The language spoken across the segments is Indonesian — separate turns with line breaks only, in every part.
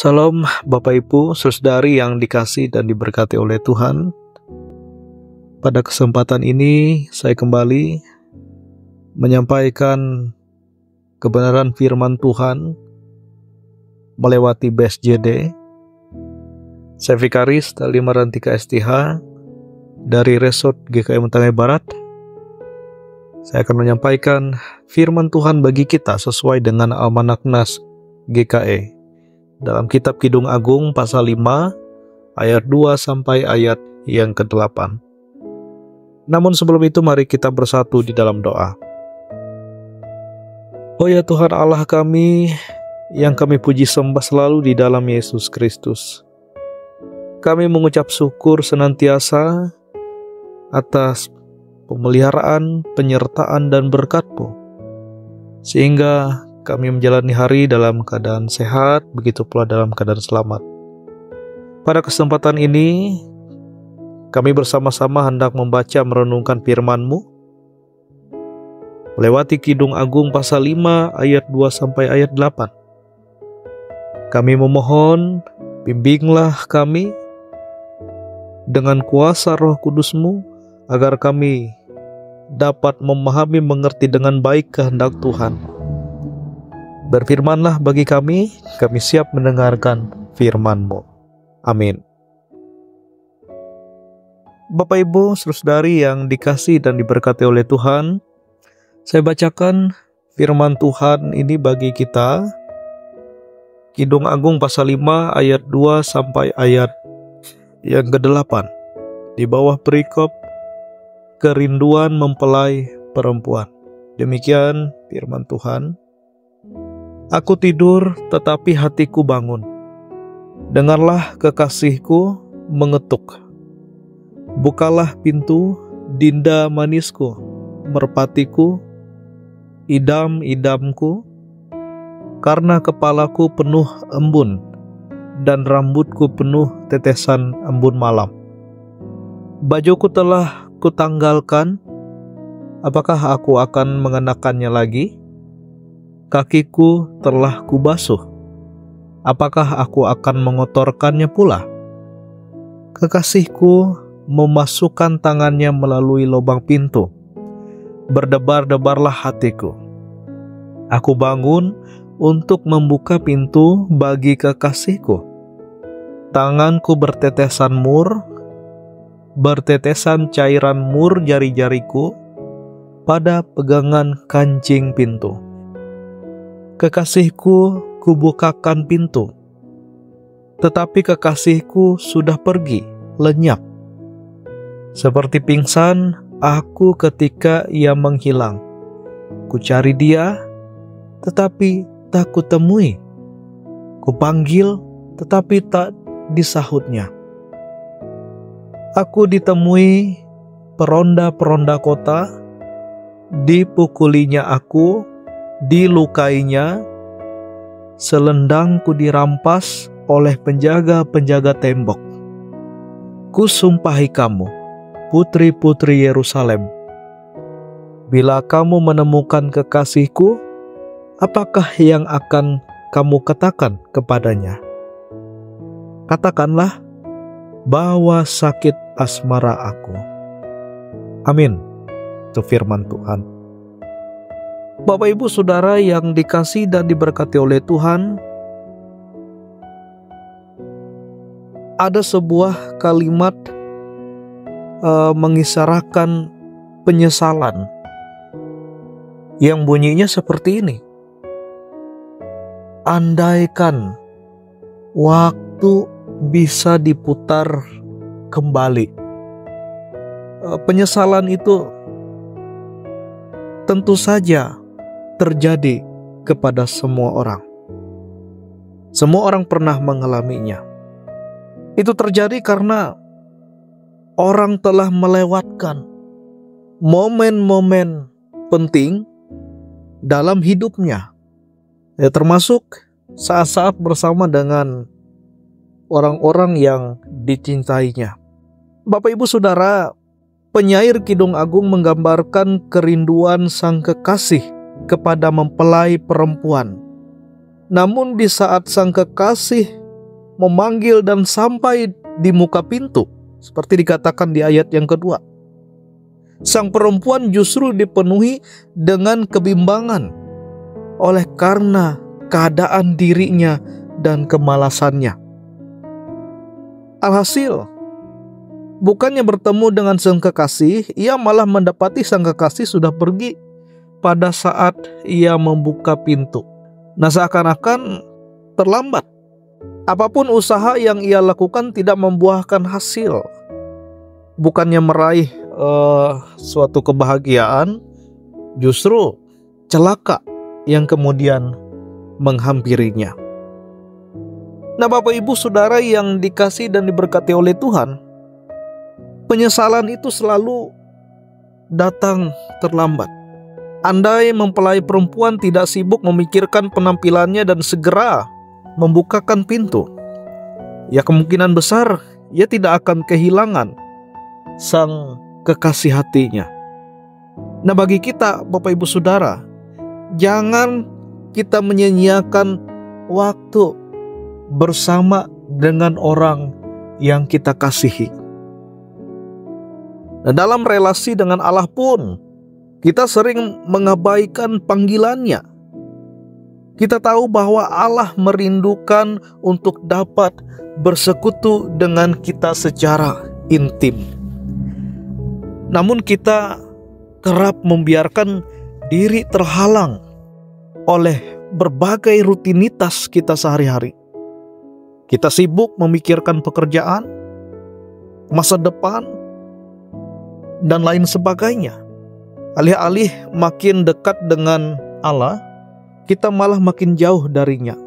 Salam Bapak Ibu, saudari yang dikasih dan diberkati oleh Tuhan. Pada kesempatan ini saya kembali menyampaikan kebenaran firman Tuhan melewati BSJD. Saya Vikaris dari Marantika STH dari Resort GKM Tanggai Barat. Saya akan menyampaikan firman Tuhan bagi kita sesuai dengan Almanak Nas GKE dalam kitab Kidung Agung pasal 5 ayat 2 sampai ayat yang ke-8. Namun sebelum itu mari kita bersatu di dalam doa. Oh ya Tuhan Allah kami, yang kami puji sembah selalu di dalam Yesus Kristus. Kami mengucap syukur senantiasa atas pemeliharaan, penyertaan dan berkat-Mu, sehingga kami menjalani hari dalam keadaan sehat, begitu pula dalam keadaan selamat. Pada kesempatan ini, kami bersama-sama hendak membaca merenungkan firman-Mu, melewati Kidung Agung pasal 5 ayat 2 sampai ayat 8. Kami memohon, bimbinglah kami dengan kuasa Roh Kudus-Mu, agar kami dapat memahami mengerti dengan baik kehendak Tuhan. Berfirmanlah bagi kami siap mendengarkan firman-Mu. Amin. Bapak Ibu, saudari yang dikasih dan diberkati oleh Tuhan, saya bacakan firman Tuhan ini bagi kita. Kidung Agung pasal 5 ayat 2 sampai ayat yang ke-8. Di bawah perikop kerinduan mempelai perempuan. Demikian firman Tuhan. Aku tidur tetapi hatiku bangun. Dengarlah kekasihku mengetuk. Bukalah pintu, dinda manisku, merpatiku, idam-idamku, karena kepalaku penuh embun dan rambutku penuh tetesan embun malam. Bajuku telah kutanggalkan, apakah aku akan mengenakannya lagi? Kakiku telah kubasuh, apakah aku akan mengotorkannya pula? Kekasihku memasukkan tangannya melalui lubang pintu. Berdebar-debarlah hatiku. Aku bangun untuk membuka pintu bagi kekasihku. Tanganku bertetesan mur, bertetesan cairan mur jari-jariku pada pegangan kancing pintu. Kekasihku kubukakan pintu, tetapi kekasihku sudah pergi, lenyap. Seperti pingsan aku ketika ia menghilang. Kucari dia, tetapi tak kutemui. Kupanggil, tetapi tak disahutnya. Aku ditemui peronda-peronda kota, dipukulinya aku, dilukainya, selendangku dirampas oleh penjaga-penjaga tembok. Kusumpahi kamu, putri-putri Yerusalem, bila kamu menemukan kekasihku, apakah yang akan kamu katakan kepadanya? Katakanlah bahwa sakit asmara aku. Amin. Itu firman Tuhan. Bapak Ibu Saudara yang dikasih dan diberkati oleh Tuhan, ada sebuah kalimat mengisyaratkan penyesalan yang bunyinya seperti ini. Andaikan waktu bisa diputar kembali. Penyesalan itu tentu saja terjadi kepada semua orang. Semua orang pernah mengalaminya. Itu terjadi karena orang telah melewatkan momen-momen penting dalam hidupnya, termasuk saat-saat bersama dengan orang-orang yang dicintainya. Bapak Ibu Saudara, penyair Kidung Agung menggambarkan kerinduan sang kekasih kepada mempelai perempuan. Namun di saat sang kekasih memanggil dan sampai di muka pintu, seperti dikatakan di ayat yang kedua. Sang perempuan justru dipenuhi dengan kebimbangan oleh karena keadaan dirinya dan kemalasannya. Alhasil, bukannya bertemu dengan sang kekasih, ia malah mendapati sang kekasih sudah pergi pada saat ia membuka pintu. Nah, seakan-akan terlambat. Apapun usaha yang ia lakukan tidak membuahkan hasil. Bukannya meraih suatu kebahagiaan, justru celaka yang kemudian menghampirinya. Nah, Bapak Ibu Saudara yang dikasihi dan diberkati oleh Tuhan, penyesalan itu selalu datang terlambat. Andai mempelai perempuan tidak sibuk memikirkan penampilannya dan segera membukakan pintu, ya kemungkinan besar ia tidak akan kehilangan sang kekasih hatinya. Nah, bagi kita Bapak Ibu Saudara, jangan kita menyia-nyiakan waktu bersama dengan orang yang kita kasihi. Nah, dalam relasi dengan Allah pun kita sering mengabaikan panggilannya. Kita tahu bahwa Allah merindukan untuk dapat bersekutu dengan kita secara intim. Namun kita kerap membiarkan diri terhalang oleh berbagai rutinitas kita sehari-hari. Kita sibuk memikirkan pekerjaan, masa depan, dan lain sebagainya. Alih-alih makin dekat dengan Allah, kita malah makin jauh darinya.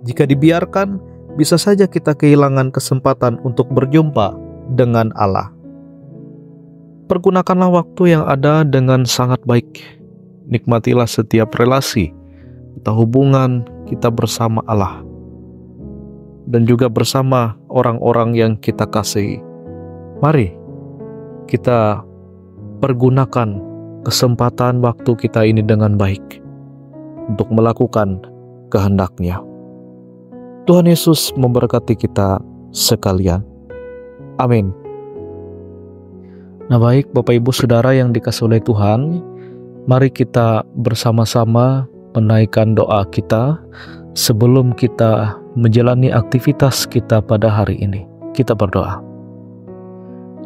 Jika dibiarkan, bisa saja kita kehilangan kesempatan untuk berjumpa dengan Allah. Pergunakanlah waktu yang ada dengan sangat baik. Nikmatilah setiap relasi atau hubungan kita bersama Allah dan juga bersama orang-orang yang kita kasihi. Mari kita pergunakan kesempatan waktu kita ini dengan baik untuk melakukan kehendak-Nya. Tuhan Yesus memberkati kita sekalian. Amin. Nah, baik Bapak Ibu Saudara yang dikasihi oleh Tuhan, mari kita bersama-sama menaikkan doa kita sebelum kita menjalani aktivitas kita pada hari ini. Kita berdoa.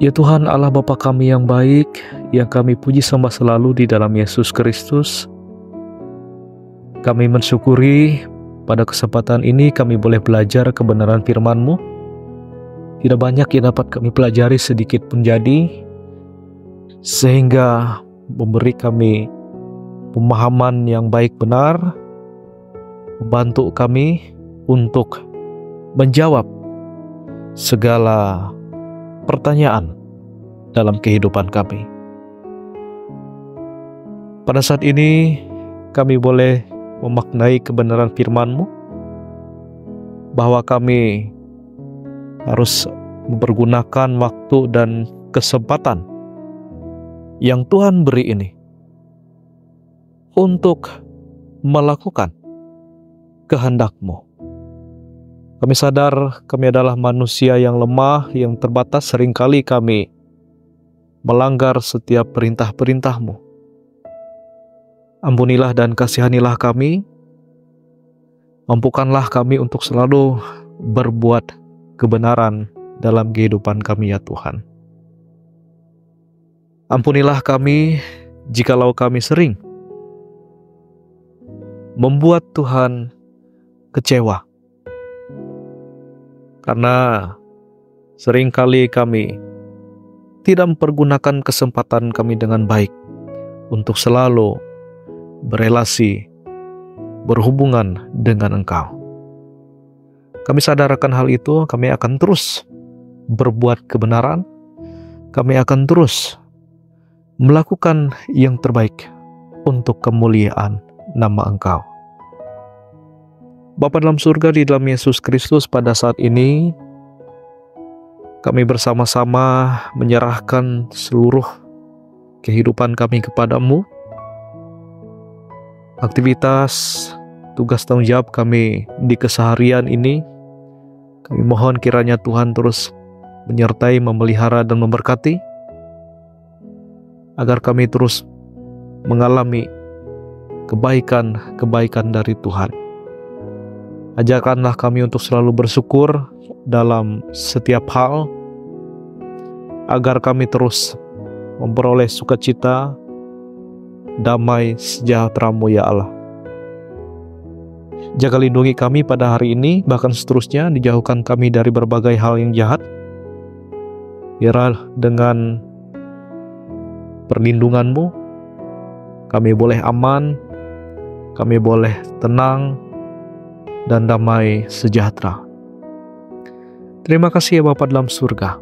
Ya Tuhan Allah Bapa kami yang baik, yang kami puji sembah selalu di dalam Yesus Kristus, kami mensyukuri pada kesempatan ini kami boleh belajar kebenaran firman-Mu. Tidak banyak yang dapat kami pelajari, sedikit pun jadi, sehingga memberi kami pemahaman yang baik benar, membantu kami untuk menjawab segala pertanyaan dalam kehidupan kami. Pada saat ini kami boleh memaknai kebenaran firman-Mu, bahwa kami harus mempergunakan waktu dan kesempatan yang Tuhan beri ini untuk melakukan kehendak-Mu. Kami sadar kami adalah manusia yang lemah, yang terbatas. Seringkali kami melanggar setiap perintah-perintah-Mu. Ampunilah dan kasihanilah kami. Mampukanlah kami untuk selalu berbuat kebenaran dalam kehidupan kami, ya Tuhan. Ampunilah kami jikalau kami sering membuat Tuhan kecewa, karena seringkali kami tidak mempergunakan kesempatan kami dengan baik untuk selalu berelasi, berhubungan dengan Engkau. Kami sadarkan hal itu, kami akan terus berbuat kebenaran, kami akan terus melakukan yang terbaik untuk kemuliaan nama Engkau. Bapa dalam surga, di dalam Yesus Kristus, pada saat ini kami bersama-sama menyerahkan seluruh kehidupan kami kepadamu. Aktivitas, tugas tanggung jawab kami di keseharian ini Kami mohon kiranya Tuhan terus menyertai, memelihara, dan memberkati, agar kami terus mengalami kebaikan-kebaikan dari Tuhan. Ajarkanlah kami untuk selalu bersyukur dalam setiap hal, agar kami terus memperoleh sukacita, damai, sejahtera-Mu ya Allah. Jaga lindungi kami pada hari ini, bahkan seterusnya, dijauhkan kami dari berbagai hal yang jahat. Biarlah dengan perlindungan-Mu, kami boleh aman, kami boleh tenang, dan damai sejahtera. Terima kasih ya Bapa dalam surga.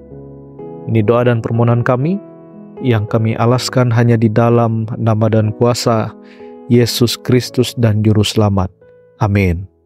Ini doa dan permohonan kami, yang kami alaskan hanya di dalam nama dan kuasa Yesus Kristus dan Juru Selamat. Amin.